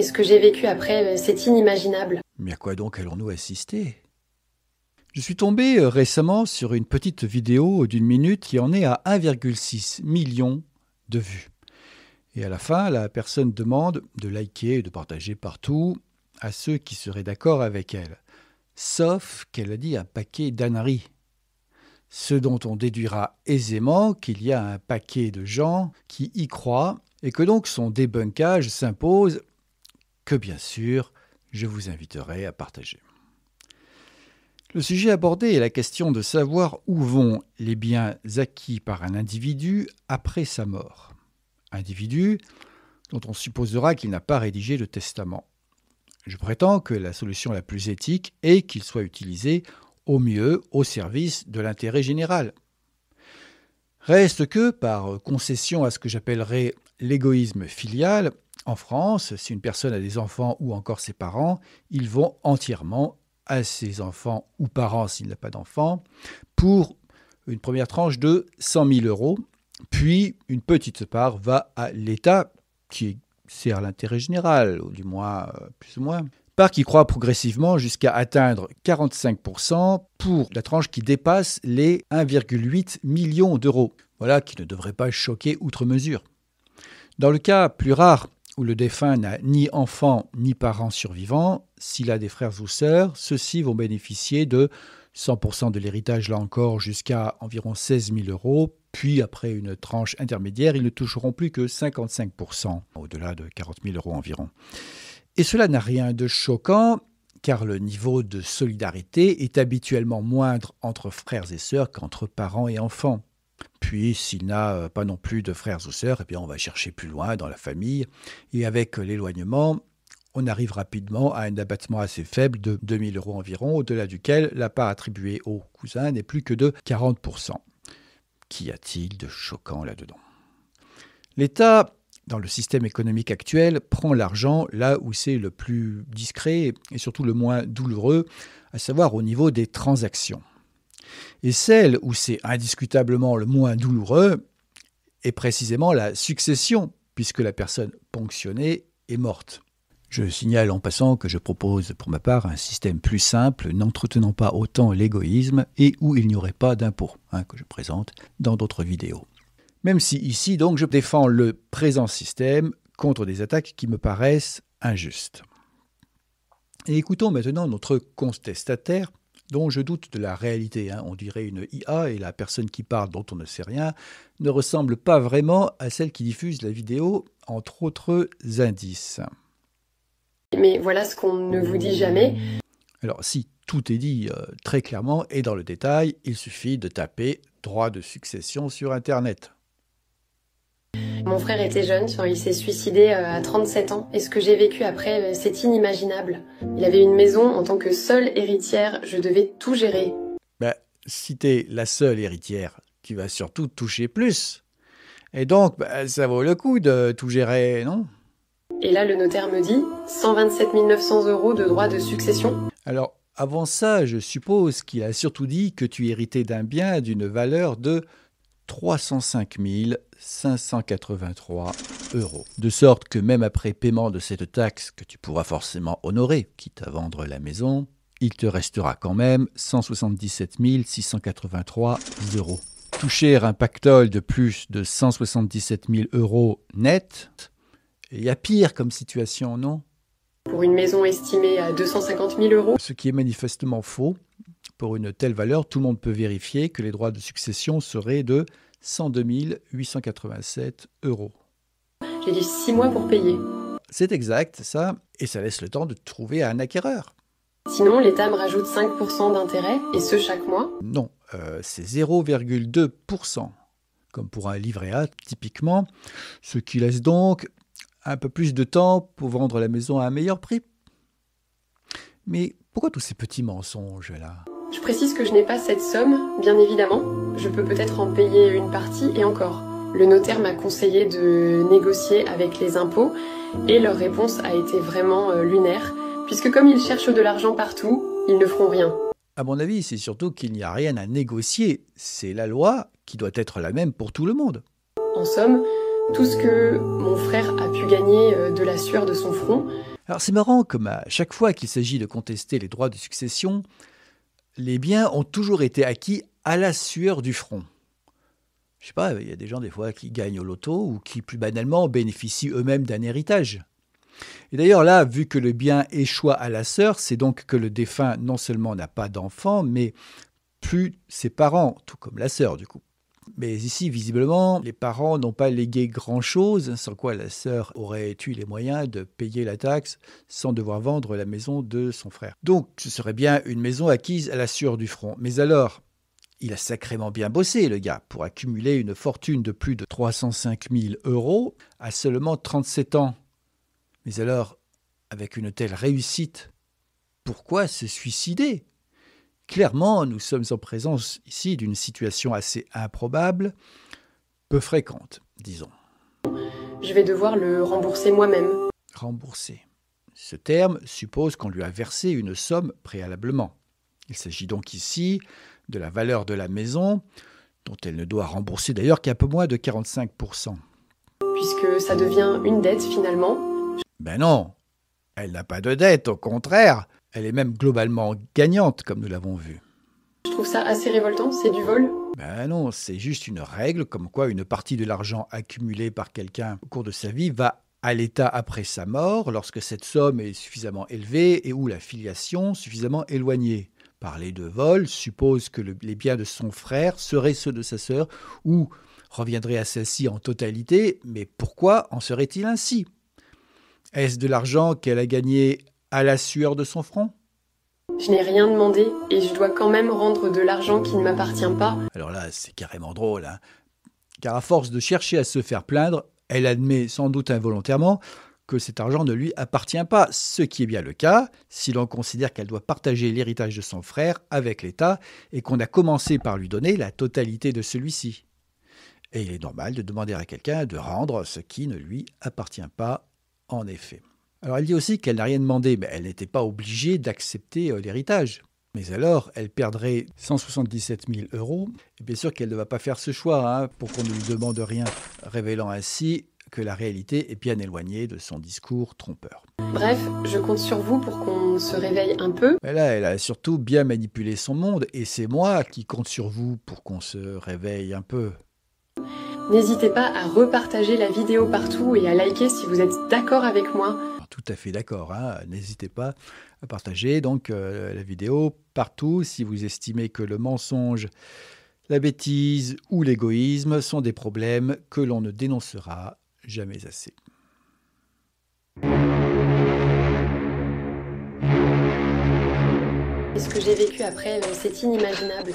Et ce que j'ai vécu après, c'est inimaginable. Mais à quoi donc allons-nous assister? Je suis tombé récemment sur une petite vidéo d'une minute qui en est à 1,6 million de vues. Et à la fin, la personne demande de liker et de partager partout à ceux qui seraient d'accord avec elle. Sauf qu'elle a dit un paquet d'âneries. Ce dont on déduira aisément qu'il y a un paquet de gens qui y croient et que donc son débunkage s'impose, que bien sûr, je vous inviterai à partager. Le sujet abordé est la question de savoir où vont les biens acquis par un individu après sa mort. Individu dont on supposera qu'il n'a pas rédigé de testament. Je prétends que la solution la plus éthique est qu'il soit utilisé au mieux au service de l'intérêt général. Reste que, par concession à ce que j'appellerais l'égoïsme filial, en France, si une personne a des enfants ou encore ses parents, ils vont entièrement à ses enfants ou parents s'il n'a pas d'enfants, pour une première tranche de 100 000 euros, puis une petite part va à l'État, qui sert l'intérêt général, ou du moins plus ou moins, part qui croît progressivement jusqu'à atteindre 45% pour la tranche qui dépasse les 1,8 million d'euros. Voilà qui ne devrait pas choquer outre mesure. Dans le cas plus rare, où le défunt n'a ni enfant ni parents survivants, s'il a des frères ou sœurs, ceux-ci vont bénéficier de 100% de l'héritage, là encore, jusqu'à environ 16 000 euros, puis après une tranche intermédiaire, ils ne toucheront plus que 55%, au-delà de 40 000 euros environ. Et cela n'a rien de choquant, car le niveau de solidarité est habituellement moindre entre frères et sœurs qu'entre parents et enfants. Puis, s'il n'a pas non plus de frères ou sœurs, eh bien, on va chercher plus loin dans la famille. Et avec l'éloignement, on arrive rapidement à un abattement assez faible de 2 000 euros environ, au-delà duquel la part attribuée aux cousins n'est plus que de 40%. Qu'y a-t-il de choquant là-dedans? L'État, dans le système économique actuel, prend l'argent là où c'est le plus discret et surtout le moins douloureux, à savoir au niveau des transactions. Et celle où c'est indiscutablement le moins douloureux est précisément la succession, puisque la personne ponctionnée est morte. Je signale en passant que je propose pour ma part un système plus simple, n'entretenant pas autant l'égoïsme et où il n'y aurait pas d'impôt, que je présente dans d'autres vidéos. Même si ici, donc, je défends le présent système contre des attaques qui me paraissent injustes. Et écoutons maintenant notre contestataire, dont je doute de la réalité. On dirait une IA et la personne qui parle, dont on ne sait rien, ne ressemble pas vraiment à celle qui diffuse la vidéo, entre autres indices. Mais voilà ce qu'on ne vous dit jamais. Alors, si tout est dit très clairement et dans le détail, il suffit de taper « droit de succession » sur Internet. Mon frère était jeune, il s'est suicidé à 37 ans. Et ce que j'ai vécu après, c'est inimaginable. Il avait une maison, en tant que seule héritière, je devais tout gérer. Si t'es la seule héritière, tu vas surtout toucher plus. Et donc, ça vaut le coup de tout gérer, non? Et là, le notaire me dit 127 900 euros de droit de succession. Alors, avant ça, je suppose qu'il a surtout dit que tu héritais d'un bien d'une valeur de 305 583 euros. De sorte que même après paiement de cette taxe que tu pourras forcément honorer, quitte à vendre la maison, il te restera quand même 177 683 euros. Toucher un pactole de plus de 177 000 euros net, il y a pire comme situation, non? Pour une maison estimée à 250 000 euros. Ce qui est manifestement faux. Pour une telle valeur, tout le monde peut vérifier que les droits de succession seraient de 102 887 euros. J'ai dit 6 mois pour payer. C'est exact, ça, et ça laisse le temps de trouver un acquéreur. Sinon, l'État me rajoute 5% d'intérêt, et ce chaque mois. Non, c'est 0,2%, comme pour un livret A typiquement, ce qui laisse donc un peu plus de temps pour vendre la maison à un meilleur prix. Mais pourquoi tous ces petits mensonges-là ? Je précise que je n'ai pas cette somme, bien évidemment. Je peux peut-être en payer une partie, et encore. Le notaire m'a conseillé de négocier avec les impôts, et leur réponse a été vraiment lunaire, puisque comme ils cherchent de l'argent partout, ils ne feront rien. À mon avis, c'est surtout qu'il n'y a rien à négocier. C'est la loi qui doit être la même pour tout le monde. En somme, tout ce que mon frère a pu gagner de la sueur de son front. Alors c'est marrant, comme à chaque fois qu'il s'agit de contester les droits de succession, les biens ont toujours été acquis à la sueur du front. Je sais pas, il y a des gens des fois qui gagnent au loto ou qui plus banalement bénéficient eux-mêmes d'un héritage. Et d'ailleurs là, vu que le bien échoit à la sœur, c'est donc que le défunt non seulement n'a pas d'enfant, mais plus ses parents, tout comme la sœur du coup. Mais ici, visiblement, les parents n'ont pas légué grand-chose, sans quoi la sœur aurait eu les moyens de payer la taxe sans devoir vendre la maison de son frère. Donc, ce serait bien une maison acquise à la sueur du front. Mais alors, il a sacrément bien bossé, le gars, pour accumuler une fortune de plus de 305 000 € à seulement 37 ans. Mais alors, avec une telle réussite, pourquoi se suicider ? Clairement, nous sommes en présence ici d'une situation assez improbable, peu fréquente, disons. Je vais devoir le rembourser moi-même. Rembourser. Ce terme suppose qu'on lui a versé une somme préalablement. Il s'agit donc ici de la valeur de la maison, dont elle ne doit rembourser d'ailleurs qu'un peu moins de 45%. Puisque ça devient une dette finalement. Ben non, elle n'a pas de dette, au contraire. Elle est même globalement gagnante, comme nous l'avons vu. Je trouve ça assez révoltant, c'est du vol. Ben non, c'est juste une règle, comme quoi une partie de l'argent accumulé par quelqu'un au cours de sa vie va à l'État après sa mort, lorsque cette somme est suffisamment élevée et où la filiation suffisamment éloignée. Parler de vol suppose que les biens de son frère seraient ceux de sa sœur, ou reviendraient à celle-ci en totalité, mais pourquoi en serait-il ainsi ? Est-ce de l'argent qu'elle a gagné à la sueur de son front ? Je n'ai rien demandé et je dois quand même rendre de l'argent qui ne m'appartient pas. Alors là, c'est carrément drôle, hein ? Car à force de chercher à se faire plaindre, elle admet sans doute involontairement que cet argent ne lui appartient pas, ce qui est bien le cas si l'on considère qu'elle doit partager l'héritage de son frère avec l'État et qu'on a commencé par lui donner la totalité de celui-ci. Et il est normal de demander à quelqu'un de rendre ce qui ne lui appartient pas, en effet. Alors elle dit aussi qu'elle n'a rien demandé, mais elle n'était pas obligée d'accepter l'héritage. Mais alors, elle perdrait 177 000 €. Et bien sûr qu'elle ne va pas faire ce choix pour qu'on ne lui demande rien, révélant ainsi que la réalité est bien éloignée de son discours trompeur. Bref, je compte sur vous pour qu'on se réveille un peu. Mais là, elle a surtout bien manipulé son monde, et c'est moi qui compte sur vous pour qu'on se réveille un peu. N'hésitez pas à repartager la vidéo partout et à liker si vous êtes d'accord avec moi. Tout à fait d'accord, n'hésitez pas à partager donc la vidéo partout si vous estimez que le mensonge, la bêtise ou l'égoïsme sont des problèmes que l'on ne dénoncera jamais assez. Et ce que j'ai vécu après, c'est inimaginable.